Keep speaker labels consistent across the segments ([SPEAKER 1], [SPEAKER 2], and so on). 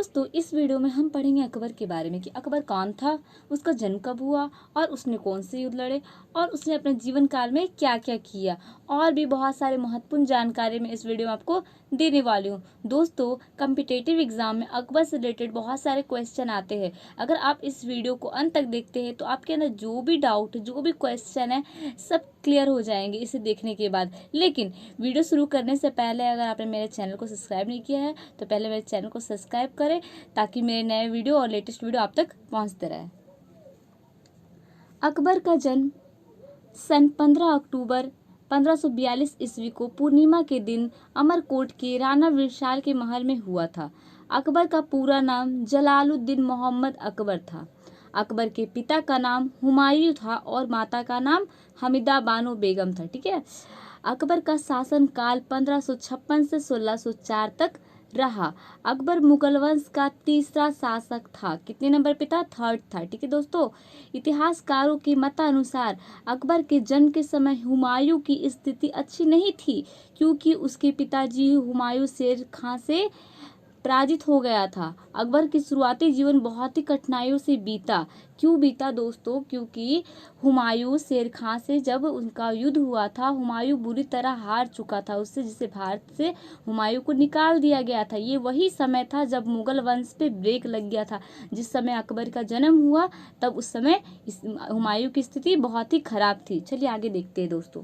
[SPEAKER 1] दोस्तों इस वीडियो में हम पढ़ेंगे अकबर के बारे में कि अकबर कौन था, उसका जन्म कब हुआ और उसने कौन से युद्ध लड़े और उसने अपने जीवन काल में क्या क्या किया, और भी बहुत सारे महत्वपूर्ण जानकारी मैं इस वीडियो में आपको देने वाली हूँ। दोस्तों कॉम्पिटिटिव एग्जाम में अकबर से रिलेटेड बहुत सारे क्वेश्चन आते हैं। अगर आप इस वीडियो को अंत तक देखते हैं तो आपके अंदर जो भी डाउट, जो भी क्वेश्चन है, सब क्लियर हो जाएंगे इसे देखने के बाद। लेकिन वीडियो शुरू करने से पहले अगर आपने मेरे चैनल को सब्सक्राइब नहीं किया है तो पहले मेरे चैनल को सब्सक्राइब करें ताकि मेरे नए वीडियो और लेटेस्ट वीडियो आप तक पहुंचते रहे। अकबर का जन्म सन 15 अक्टूबर 1542 ईस्वी को पूर्णिमा के दिन अमरकोट के राणा विशाल के महल में हुआ था। अकबर का पूरा नाम जलालुद्दीन मोहम्मद अकबर था। अकबर के पिता का नाम हुमायूं था और माता का नाम हमीदा बानो बेगम था। ठीक है। अकबर का शासन काल 1556 से 1604 तक रहा। अकबर मुगल वंश का तीसरा शासक था। कितने नंबर पे था? थर्ड था। ठीक है दोस्तों, इतिहासकारों के मतानुसार अकबर के जन्म के समय हुमायूं की स्थिति अच्छी नहीं थी, क्योंकि उसके पिताजी हुमायूं शेर खां से पराजित हो गया था। अकबर की शुरुआती जीवन बहुत ही कठिनाइयों से बीता। क्यों बीता दोस्तों? क्योंकि हुमायूं शेर खां से जब उनका युद्ध हुआ था, हुमायूं बुरी तरह हार चुका था उससे, जिसे भारत से हुमायूं को निकाल दिया गया था। ये वही समय था जब मुगल वंश पे ब्रेक लग गया था। जिस समय अकबर का जन्म हुआ तब उस समय हुमायूं की स्थिति बहुत ही खराब थी। चलिए आगे देखते हैं दोस्तों।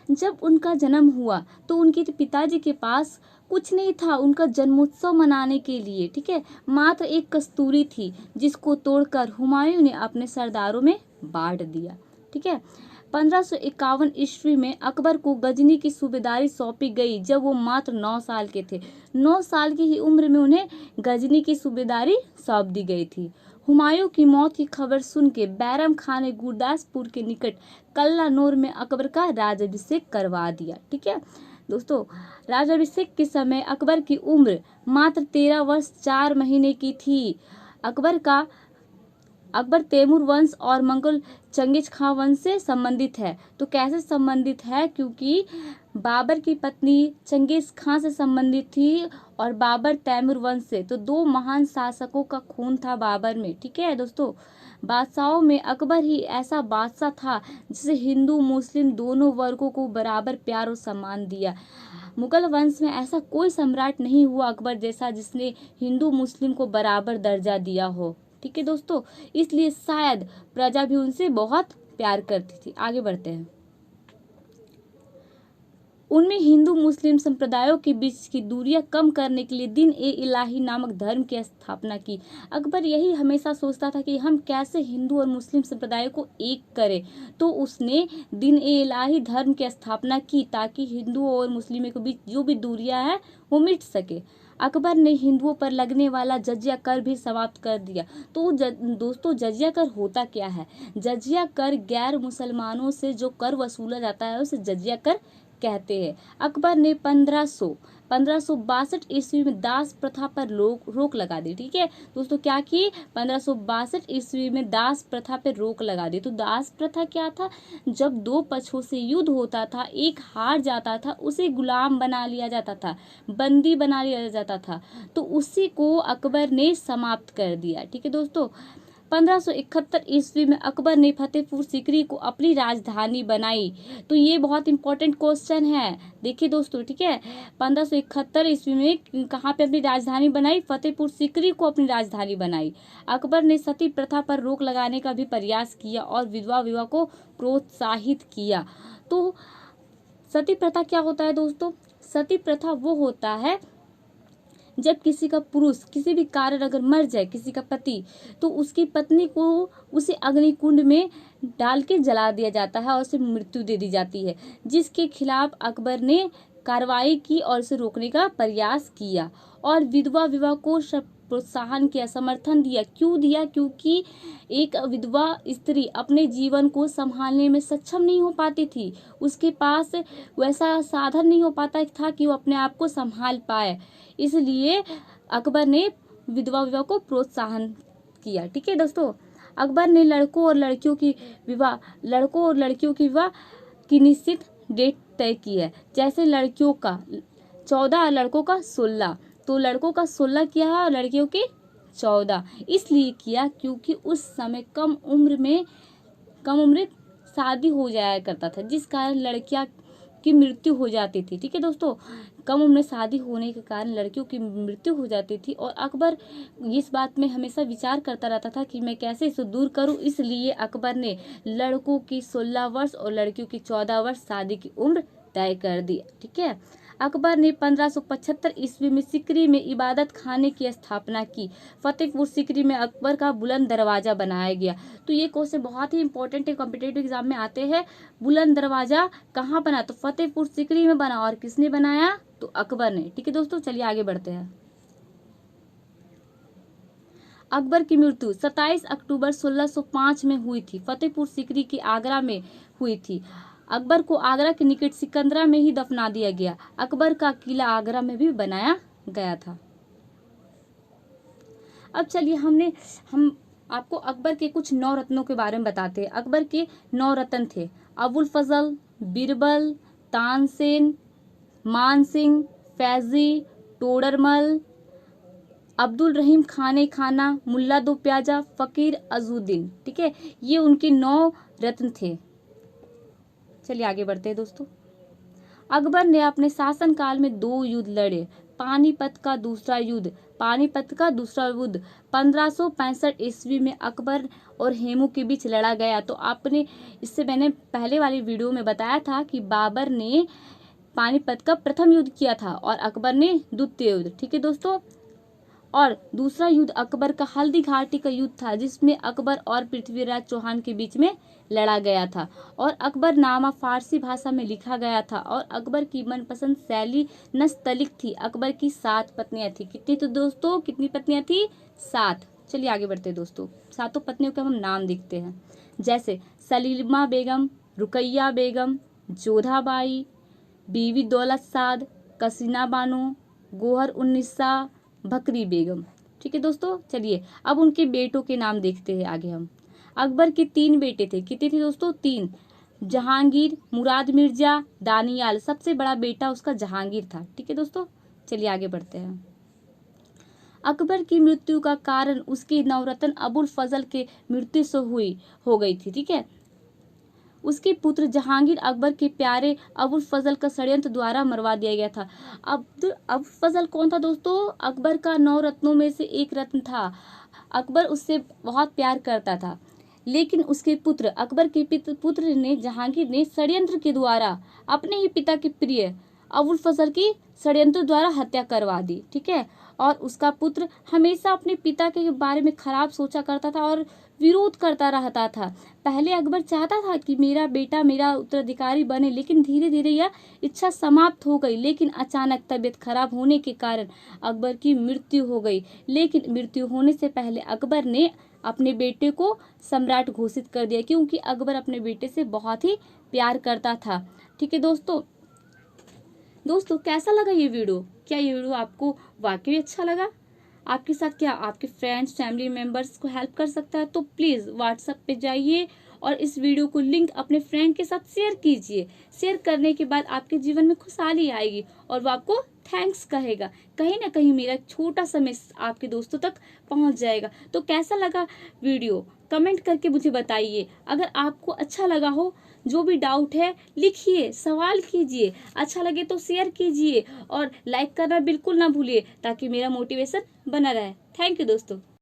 [SPEAKER 1] जब उनका जन्म हुआ तो उनके पिताजी के पास कुछ नहीं था उनका जन्मोत्सव मनाने के लिए। ठीक है, मात्र एक कस्तूरी थी जिसको तोड़कर हुमायूं ने अपने सरदारों में बांट दिया। ठीक है। 1551 ईस्वी में अकबर को गजनी की सूबेदारी सौंपी गई जब वो मात्र 9 साल के थे। 9 साल की ही उम्र में उन्हें गजनी की सूबेदारी सौंप दी गई थी। हुमायूं की मौत की खबर सुन के बैरम खान ने गुरदासपुर के निकट कल्लानौर में अकबर का राज्याभिषेक करवा दिया। ठीक है दोस्तों, राज्याभिषेक के समय अकबर की उम्र मात्र 13 वर्ष 4 महीने की थी। अकबर तैमूर वंश और मंगोल चंगेज खां वंश से संबंधित है। तो कैसे संबंधित है? क्योंकि बाबर की पत्नी चंगेज खां से संबंधित थी और बाबर तैमूर वंश से। तो दो महान शासकों का खून था बाबर में। ठीक है दोस्तों, बादशाहों में अकबर ही ऐसा बादशाह था जिसे हिंदू मुस्लिम दोनों वर्गों को बराबर प्यार और सम्मान दिया। मुगल वंश में ऐसा कोई सम्राट नहीं हुआ अकबर जैसा जिसने हिंदू मुस्लिम को बराबर दर्जा दिया हो। ठीक है दोस्तों, इसलिए शायद प्रजा भी उनसे बहुत प्यार करती थी। आगे बढ़ते हैं। उनमें हिंदू मुस्लिम संप्रदायों के बीच की दूरियां कम करने के लिए दिन ए इलाही नामक धर्म की स्थापना की। अकबर यही हमेशा सोचता था कि हम कैसे हिंदू और मुस्लिम संप्रदायों को एक करें, तो उसने दिन ए इलाही धर्म की स्थापना की ताकि हिंदुओं और मुस्लिमों के बीच जो भी दूरियां हैं वो मिट सके। अकबर ने हिंदुओं पर लगने वाला जजिया कर भी समाप्त कर दिया। तो दोस्तों जजिया कर होता क्या है? जजिया कर गैर मुसलमानों से जो कर वसूला जाता है उसे जजिया कर कहते हैं। अकबर ने 1562 ईस्वी में दास प्रथा पर रोक लगा दी। ठीक है दोस्तों, क्या की? 1562 ईस्वी में दास प्रथा पर रोक लगा दी। तो दास प्रथा क्या था? जब दो पक्षों से युद्ध होता था, एक हार जाता था, उसे गुलाम बना लिया जाता था, बंदी बना लिया जाता था, तो उसी को अकबर ने समाप्त कर दिया। ठीक है दोस्तों, 1571 ईस्वी में अकबर ने फतेहपुर सीकरी को अपनी राजधानी बनाई। तो ये बहुत इंपॉर्टेंट क्वेश्चन है, देखिए दोस्तों। ठीक है, 1571 ईस्वी में कहाँ पे अपनी राजधानी बनाई? फतेहपुर सीकरी को अपनी राजधानी बनाई। अकबर ने सती प्रथा पर रोक लगाने का भी प्रयास किया और विधवा विवाह को प्रोत्साहित किया। तो सती प्रथा क्या होता है दोस्तों? सती प्रथा वो होता है जब किसी का पुरुष किसी भी कारण अगर मर जाए, किसी का पति, तो उसकी पत्नी को उसे अग्निकुंड में डाल के जला दिया जाता है और उसे मृत्यु दे दी जाती है, जिसके खिलाफ अकबर ने कार्रवाई की और इसे रोकने का प्रयास किया और विधवा विवाह को प्रोत्साहन किया, समर्थन दिया। क्यों दिया? क्योंकि एक विधवा स्त्री अपने जीवन को संभालने में सक्षम नहीं हो पाती थी, उसके पास वैसा साधन नहीं हो पाता था कि वो अपने आप को संभाल पाए, इसलिए अकबर ने विधवा विवाह को प्रोत्साहन किया। ठीक है दोस्तों, अकबर ने लड़कों और लड़कियों की विवाह की निश्चित डेट तय की है। जैसे लड़कियों का 14, लड़कों का 16। तो लड़कों का 16 किया है और लड़कियों के 14। इसलिए किया क्योंकि उस समय कम उम्र शादी हो जाया करता था, जिस कारण लड़कियां की मृत्यु हो जाती थी। ठीक है दोस्तों, कम उम्र में शादी होने के कारण लड़कियों की मृत्यु हो जाती थी और अकबर इस बात में हमेशा विचार करता रहता था कि मैं कैसे इसे दूर करूं। इसलिए अकबर ने लड़कों की 16 वर्ष और लड़कियों की 14 वर्ष शादी की उम्र तय कर दी। ठीक है, अकबर ने 1575 ईस्वी में सिकरी में इबादत खाने की स्थापना की। फतेहपुर सिकरी में अकबर का बुलंद दरवाजा बनाया गया। तो ये क्वेश्चन बहुत ही इंपॉर्टेंट है, कॉम्पिटेटिव एग्जाम में आते हैं। बुलंद दरवाजा कहाँ बना? तो फतेहपुर सिकरी में बना। और किसने बनाया? तो अकबर ने। ठीक है दोस्तों, चलिए आगे बढ़ते हैं। अकबर की मृत्यु 27 अक्टूबर 1605 में हुई थी। फतेहपुर सिकरी की आगरा में हुई थी। अकबर को आगरा के निकट सिकंदरा में ही दफना दिया गया। अकबर का किला आगरा में भी बनाया गया था। अब चलिए हम आपको अकबर के कुछ 9 रत्नों के बारे में बताते हैं। अकबर के 9 रत्न थे: अबुल फजल, बीरबल, तानसेन, मानसिंह, फैजी, टोडरमल, अब्दुल रहीम खाने खाना, मुल्ला दो प्याजा, फकीर अजुद्दीन। ठीक है, ये उनके 9 रत्न थे। चलिए आगे बढ़ते हैं दोस्तों। अकबर ने अपने शासनकाल में 2 युद्ध लड़े। पानीपत का दूसरा युद्ध 1565 ईस्वी में अकबर और हेमू के बीच लड़ा गया। तो मैंने पहले वाली वीडियो में बताया था कि बाबर ने पानीपत का प्रथम युद्ध किया था और अकबर ने द्वितीय युद्ध। ठीक है दोस्तों, और दूसरा युद्ध अकबर का हल्दी घाटी का युद्ध था, जिसमें अकबर और पृथ्वीराज चौहान के बीच में लड़ा गया था और अकबरनामा फारसी भाषा में लिखा गया था। और अकबर की मनपसंद शैली नस्तलिक थी। अकबर की 7 पत्नियां थी। कितनी? तो दोस्तों कितनी पत्नियां थी? 7। चलिए आगे बढ़ते हैं दोस्तों। 7 पत्नियों के हम नाम देखते हैं, जैसे सलीमा बेगम, रुकैया बेगम, जोधाबाई, बीवी दौलत साद, कसीना बानो, गोहर उन्निसा, बकरी बेगम। ठीक है दोस्तों, चलिए अब उनके बेटों के नाम देखते हैं आगे हम। अकबर के 3 बेटे थे। कितने थे दोस्तों? 3। जहांगीर, मुराद मिर्जा, दानियाल। सबसे बड़ा बेटा उसका जहांगीर था। ठीक है दोस्तों, चलिए आगे बढ़ते हैं। अकबर की मृत्यु का कारण उसके नवरत्न अबुल फजल के मृत्यु से हो गई थी। ठीक है, उसके पुत्र जहांगीर अकबर के प्यारे अबुल फजल का षड्यंत्र द्वारा मरवा दिया गया था। अबुल फजल कौन था दोस्तों? अकबर का 9 रत्नों में से एक रत्न था। अकबर उससे बहुत प्यार करता था, लेकिन उसके पुत्र अकबर के पुत्र ने जहांगीर ने षड्यंत्र के द्वारा अपने ही पिता के प्रिय अबुल फजल की षड्यंत्र द्वारा हत्या करवा दी। ठीक है, और उसका पुत्र हमेशा अपने पिता के बारे में खराब सोचा करता था और विरोध करता रहता था। पहले अकबर चाहता था कि मेरा बेटा मेरा उत्तराधिकारी बने, लेकिन धीरे धीरे यह इच्छा समाप्त हो गई। लेकिन अचानक तबीयत खराब होने के कारण अकबर की मृत्यु हो गई। लेकिन मृत्यु होने से पहले अकबर ने अपने बेटे को सम्राट घोषित कर दिया, क्योंकि अकबर अपने बेटे से बहुत ही प्यार करता था। ठीक है दोस्तों कैसा लगा ये वीडियो? क्या ये वीडियो आपको वाकई अच्छा लगा? आपके साथ क्या आपके फ्रेंड्स फैमिली मेंबर्स को हेल्प कर सकता है? तो प्लीज़ व्हाट्सएप पे जाइए और इस वीडियो को लिंक अपने फ्रेंड के साथ शेयर कीजिए। शेयर करने के बाद आपके जीवन में खुशहाली आएगी और वो आपको थैंक्स कहेगा। कहीं ना कहीं मेरा छोटा सा मैसेज आपके दोस्तों तक पहुंच जाएगा। तो कैसा लगा वीडियो कमेंट करके मुझे बताइए। अगर आपको अच्छा लगा हो, जो भी डाउट है लिखिए, सवाल कीजिए। अच्छा लगे तो शेयर कीजिए और लाइक करना बिल्कुल ना भूलिए, ताकि मेरा मोटिवेशन बना रहे। थैंक यू दोस्तों।